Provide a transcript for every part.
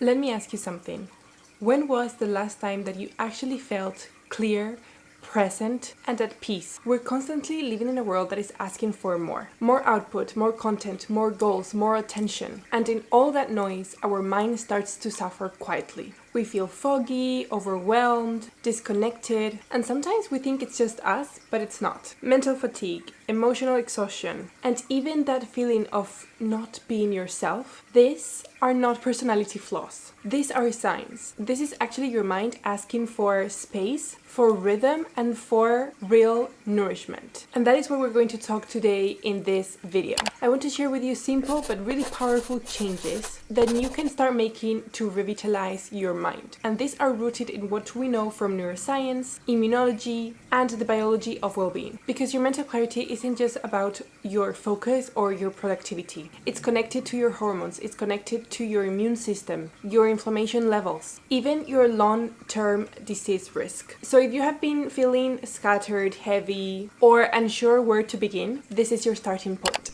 Let me ask you something. When was the last time that you actually felt clear, present, and at peace? We're constantly living in a world that is asking for more. More output, more content, more goals, more attention. And in all that noise, our mind starts to suffer quietly. We feel foggy, overwhelmed, disconnected, and sometimes we think it's just us, but it's not. Mental fatigue, emotional exhaustion, and even that feeling of not being yourself, these are not personality flaws. These are signs. This is actually your mind asking for space, for rhythm, and for real nourishment. And that is what we're going to talk today in this video. I want to share with you simple but really powerful changes that you can start making to revitalize your mind. And these are rooted in what we know from neuroscience, immunology, and the biology of well-being. Because your mental clarity isn't just about your focus or your productivity. It's connected to your hormones, it's connected to your immune system, your inflammation levels, even your long-term disease risk. So if you have been feeling scattered, heavy, or unsure where to begin, this is your starting point.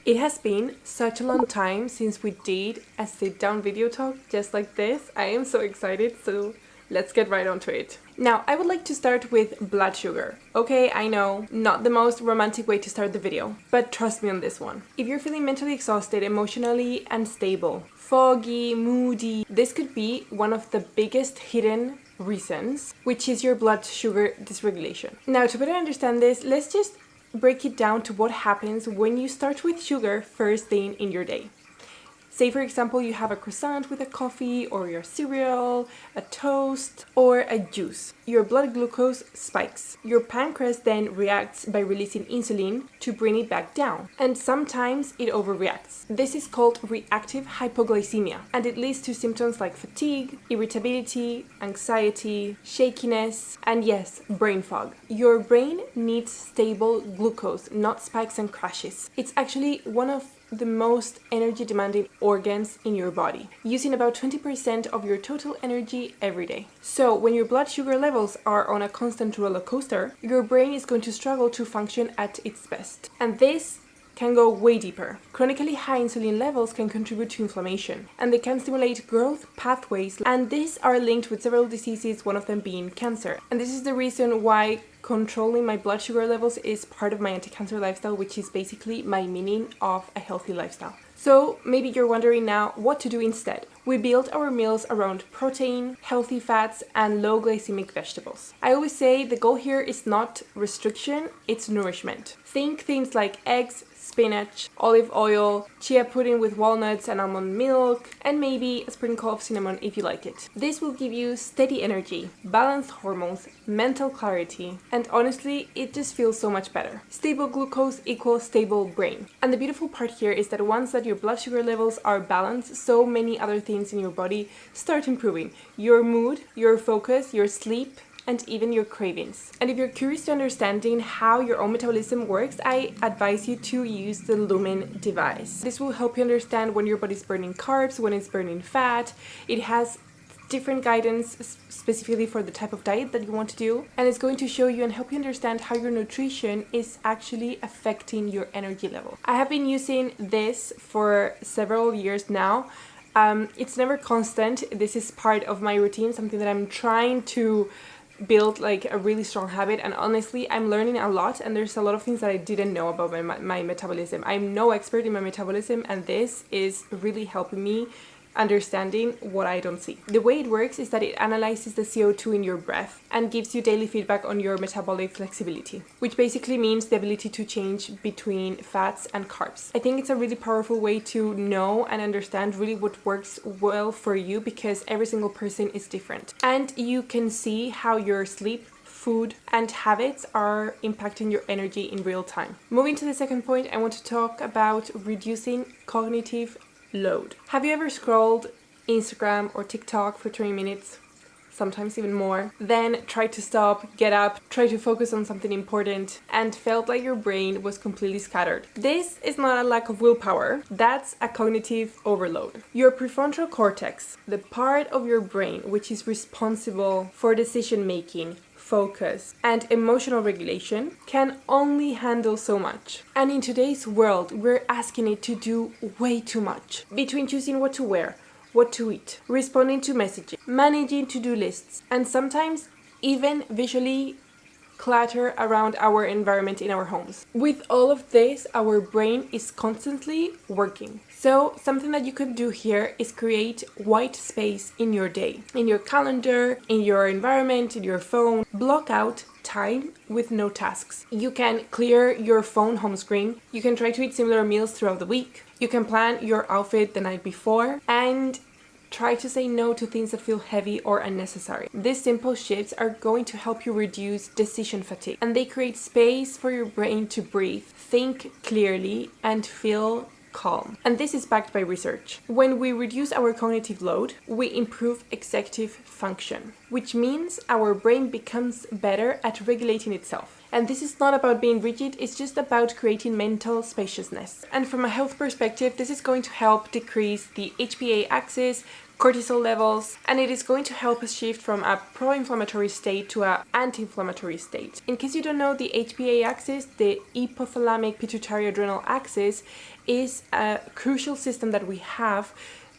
It has been such a long time since we did a sit-down video talk just like this. I am so excited, so let's get right onto it. Now, I would like to start with blood sugar. Okay, I know, not the most romantic way to start the video, but trust me on this one. If you're feeling mentally exhausted, emotionally unstable, foggy, moody, this could be one of the biggest hidden reasons, which is your blood sugar dysregulation. Now, to better understand this, let's just break it down to what happens when you start with sugar first thing in your day. Say, for example, you have a croissant with a coffee or your cereal, a toast, or a juice. Your blood glucose spikes. Your pancreas then reacts by releasing insulin to bring it back down. And sometimes it overreacts. This is called reactive hypoglycemia, and it leads to symptoms like fatigue, irritability, anxiety, shakiness, and yes, brain fog. Your brain needs stable glucose, not spikes and crashes. It's actually one of the most energy demanding organs in your body, using about 20% of your total energy every day. So when your blood sugar levels are on a constant roller coaster, your brain is going to struggle to function at its best. And this can go way deeper. Chronically high insulin levels can contribute to inflammation, and they can stimulate growth pathways, and these are linked with several diseases, one of them being cancer. And this is the reason why controlling my blood sugar levels is part of my anti-cancer lifestyle, which is basically my meaning of a healthy lifestyle. So maybe you're wondering now what to do instead. We build our meals around protein, healthy fats, and low glycemic vegetables. I always say the goal here is not restriction, it's nourishment. Think things like eggs, spinach, olive oil, chia pudding with walnuts and almond milk, and maybe a sprinkle of cinnamon if you like it. This will give you steady energy, balanced hormones, mental clarity, and honestly, it just feels so much better. Stable glucose equals stable brain. And the beautiful part here is that once that your blood sugar levels are balanced, so many other things in your body start improving. Your mood, your focus, your sleep, and even your cravings. And if you're curious to understanding how your own metabolism works, I advise you to use the Lumen device. This will help you understand when your body's burning carbs, when it's burning fat. It has different guidance specifically for the type of diet that you want to do, and it's going to show you and help you understand how your nutrition is actually affecting your energy level. I have been using this for several years now. It's never constant. This is part of my routine, something that I'm trying to build like a really strong habit, and honestly I'm learning a lot, and there's a lot of things that I didn't know about my metabolism. I'm no expert in my metabolism, and this is really helping me understanding what I don't see. The way it works is that it analyzes the CO2 in your breath and gives you daily feedback on your metabolic flexibility, which basically means the ability to change between fats and carbs. I think it's a really powerful way to know and understand really what works well for you, because every single person is different. And you can see how your sleep, food, and habits are impacting your energy in real time. Moving to the second point, I want to talk about reducing cognitive load. Have you ever scrolled Instagram or TikTok for 20 minutes, sometimes even more, then tried to stop, get up, try to focus on something important, and felt like your brain was completely scattered? This is not a lack of willpower, that's a cognitive overload. Your prefrontal cortex, the part of your brain which is responsible for decision making, focus, and emotional regulation can only handle so much. And in today's world, we're asking it to do way too much. Between choosing what to wear, what to eat, responding to messages, managing to-do lists, and sometimes even visually clutter around our environment in our homes. With all of this, our brain is constantly working. So something that you could do here is create white space in your day, in your calendar, in your environment, in your phone. Block out time with no tasks. You can clear your phone home screen. You can try to eat similar meals throughout the week. You can plan your outfit the night before and try to say no to things that feel heavy or unnecessary. These simple shifts are going to help you reduce decision fatigue, and they create space for your brain to breathe, think clearly, and feel calm. And this is backed by research. When we reduce our cognitive load, we improve executive function, which means our brain becomes better at regulating itself. And this is not about being rigid, it's just about creating mental spaciousness. And from a health perspective, this is going to help decrease the HPA axis, cortisol levels, and it is going to help us shift from a pro-inflammatory state to an anti-inflammatory state. In case you don't know, the HPA axis, the hypothalamic pituitary adrenal axis, is a crucial system that we have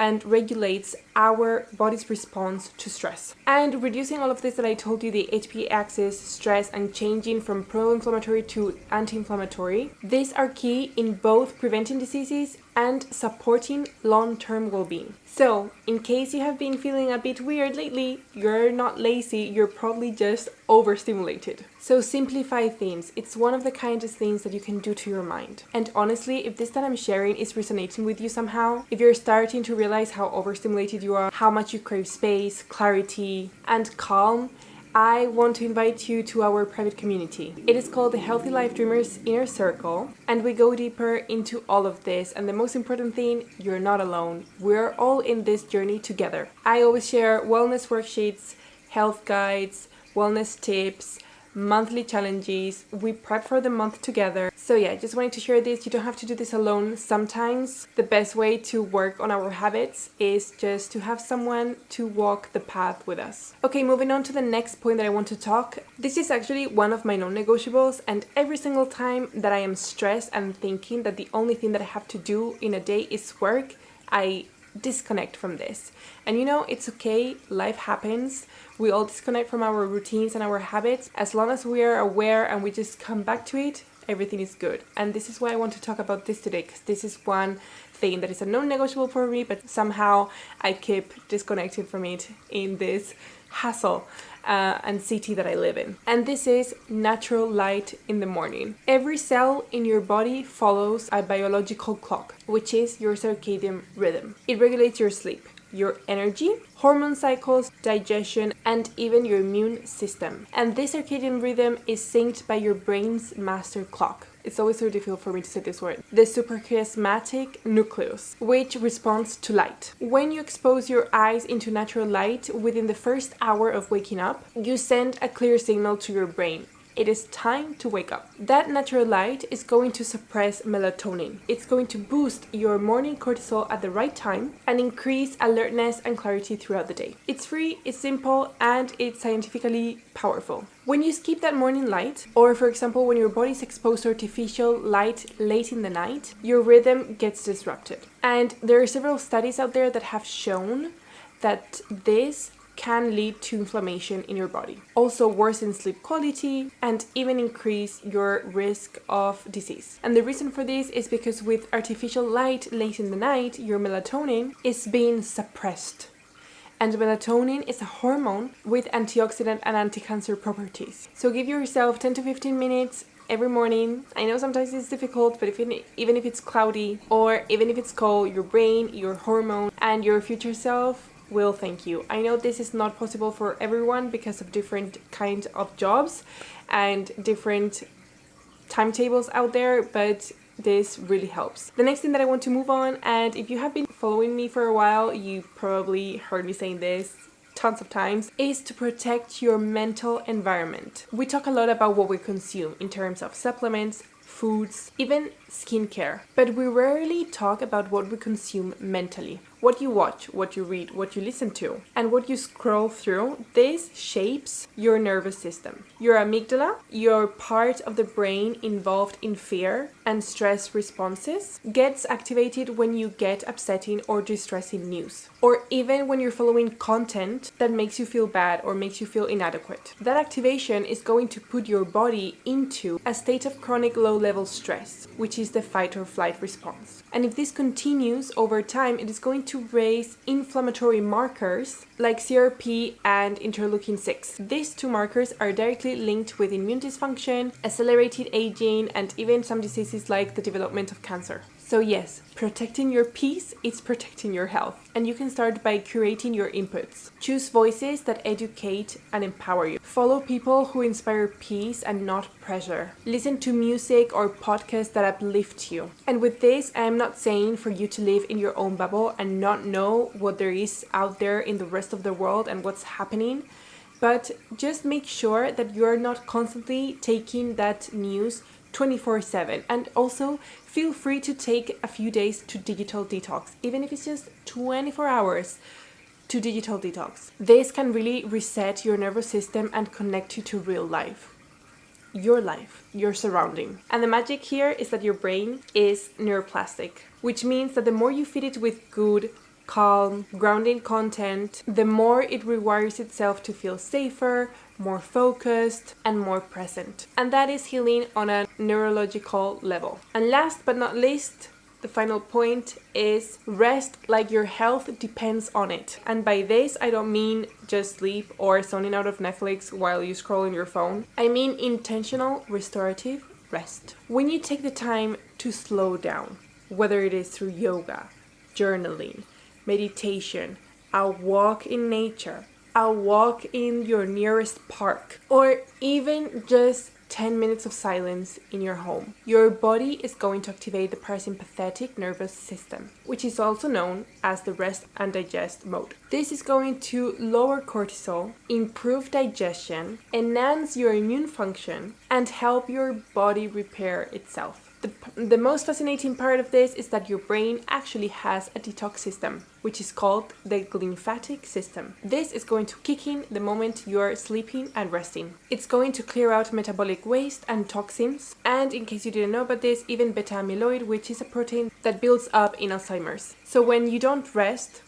and regulates our body's response to stress. And reducing all of this that I told you, the HPA axis, stress, and changing from pro-inflammatory to anti-inflammatory, these are key in both preventing diseases and supporting long-term well-being. So, in case you have been feeling a bit weird lately, you're not lazy, you're probably just overstimulated. So simplify things. It's one of the kindest things that you can do to your mind. And honestly, if this that I'm sharing is resonating with you somehow, if you're starting to realize how overstimulated you are, how much you crave space, clarity, and calm, I want to invite you to our private community. It is called the Healthy Life Dreamers Inner Circle, and we go deeper into all of this. And the most important thing, you're not alone. We're all in this journey together. I always share wellness worksheets, health guides, wellness tips, monthly challenges. We prep for the month together. So yeah, just wanted to share this. You don't have to do this alone. Sometimes the best way to work on our habits is just to have someone to walk the path with us. Okay, moving on to the next point that I want to talk. This is actually one of my non-negotiables, and every single time that I am stressed and thinking that the only thing that I have to do in a day is work, I disconnect from this. And you know, it's okay, life happens. We all disconnect from our routines and our habits. As long as we are aware and we just come back to it, everything is good. And this is why I want to talk about this today, because this is one thing that is a non-negotiable for me, but somehow I keep disconnecting from it in this hassle and city that I live in. And this is natural light in the morning. Every cell in your body follows a biological clock, which is your circadian rhythm. It regulates your sleep, your energy, hormone cycles, digestion, and even your immune system. And this circadian rhythm is synced by your brain's master clock. It's always so difficult for me to say this word. The suprachiasmatic nucleus, which responds to light. When you expose your eyes into natural light within the first hour of waking up, you send a clear signal to your brain. It is time to wake up. That natural light is going to suppress melatonin. It's going to boost your morning cortisol at the right time and increase alertness and clarity throughout the day. It's free, it's simple, and it's scientifically powerful. When you skip that morning light, or for example, when your body is exposed to artificial light late in the night, your rhythm gets disrupted. And there are several studies out there that have shown that this can lead to inflammation in your body, also worsen sleep quality, and even increase your risk of disease. And the reason for this is because with artificial light late in the night, your melatonin is being suppressed. And melatonin is a hormone with antioxidant and anticancer properties. So give yourself 10 to 15 minutes every morning. I know sometimes it's difficult, but even if it's cloudy or even if it's cold, your brain, your hormone, and your future self will thank you. I know this is not possible for everyone because of different kinds of jobs and different timetables out there, but this really helps. The next thing that I want to move on, and if you have been following me for a while, you probably heard me saying this tons of times, is to protect your mental environment. We talk a lot about what we consume in terms of supplements, foods, even skincare. But we rarely talk about what we consume mentally. What you watch, what you read, what you listen to, and what you scroll through, this shapes your nervous system. Your amygdala, your part of the brain involved in fear and stress responses, gets activated when you get upsetting or distressing news, or even when you're following content that makes you feel bad or makes you feel inadequate. That activation is going to put your body into a state of chronic low-level stress, which is the fight or flight response. And if this continues over time, it is going to raise inflammatory markers like CRP and interleukin-6. These two markers are directly linked with immune dysfunction, accelerated aging, and even some diseases like the development of cancer. So yes, protecting your peace is protecting your health. And you can start by curating your inputs. Choose voices that educate and empower you. Follow people who inspire peace and not pressure. Listen to music or podcasts that uplift you. And with this, I am not saying for you to live in your own bubble and not know what there is out there in the rest of the world and what's happening. But just make sure that you're not constantly taking that news 24/7, and also feel free to take a few days to digital detox, even if it's just 24 hours to digital detox. This can really reset your nervous system and connect you to real life, your surrounding. And the magic here is that your brain is neuroplastic, which means that the more you feed it with good, calm, grounding content, the more it rewires itself to feel safer, more focused, and more present. And that is healing on a neurological level. And last but not least, the final point is rest like your health depends on it. And by this, I don't mean just sleep or zoning out of Netflix while you scroll on your phone. I mean intentional restorative rest. When you take the time to slow down, whether it is through yoga, journaling, meditation, a walk in nature, a walk in your nearest park, or even just 10 minutes of silence in your home, your body is going to activate the parasympathetic nervous system, which is also known as the rest and digest mode. This is going to lower cortisol, improve digestion, enhance your immune function, and help your body repair itself. The most fascinating part of this is that your brain actually has a detox system, which is called the glymphatic system. This is going to kick in the moment you're sleeping and resting. It's going to clear out metabolic waste and toxins, and in case you didn't know about this, even beta amyloid, which is a protein that builds up in Alzheimer's. So when you don't rest,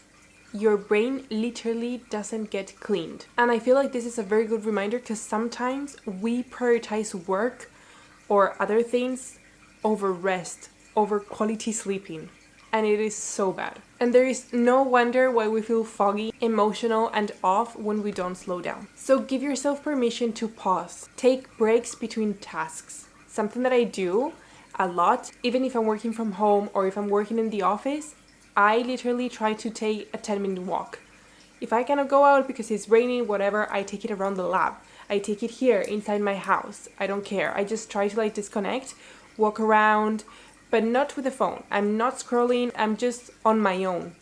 your brain literally doesn't get cleaned. And I feel like this is a very good reminder, because sometimes we prioritize work or other things over rest, over quality sleeping, and it is so bad. And there is no wonder why we feel foggy, emotional, and off when we don't slow down. So give yourself permission to pause. Take breaks between tasks. Something that I do a lot, even if I'm working from home or if I'm working in the office, I literally try to take a 10-minute walk. If I cannot go out because it's raining, whatever, I take it around the lab. I take it here inside my house. I don't care. I just try to disconnect, walk around, but not with the phone. I'm not scrolling, I'm just on my own,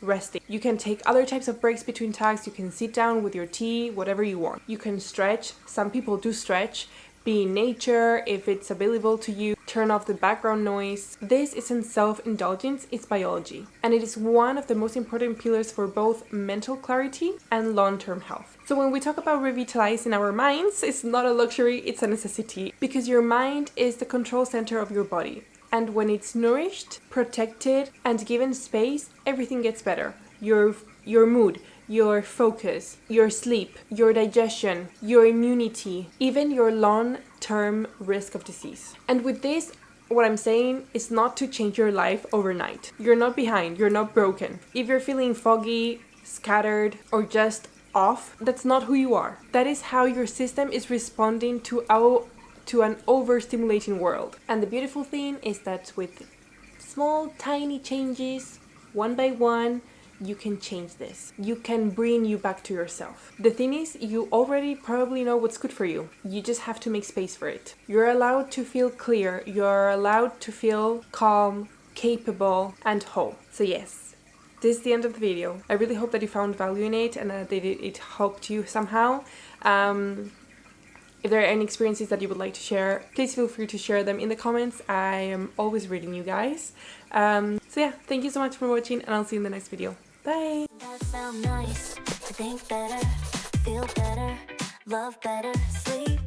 resting. You can take other types of breaks between tasks. You can sit down with your tea, whatever you want. You can stretch. Some people do stretch. Be in nature if it's available to you. Turn off the background noise. This isn't self-indulgence, it's biology. And it is one of the most important pillars for both mental clarity and long-term health. So when we talk about revitalizing our minds, it's not a luxury, it's a necessity. Because your mind is the control center of your body. And when it's nourished, protected, and given space, everything gets better. Your mood, your focus, your sleep, your digestion, your immunity, even your long-term risk of disease. And with this, what I'm saying is not to change your life overnight. You're not behind, you're not broken. If you're feeling foggy, scattered, or just off, that's not who you are. That is how your system is responding to an overstimulating world. And the beautiful thing is that with small, tiny changes, one by one, you can change this. You can bring you back to yourself. The thing is, you already probably know what's good for you. You just have to make space for it. You're allowed to feel clear. You're allowed to feel calm, capable, and whole. So yes, this is the end of the video. I really hope that you found value in it and that it helped you somehow. If there are any experiences that you would like to share, please feel free to share them in the comments. I am always reading you guys. So yeah, thank you so much for watching, and I'll see you in the next video. Bye! That sound nice. To think better, feel better, love better, sleep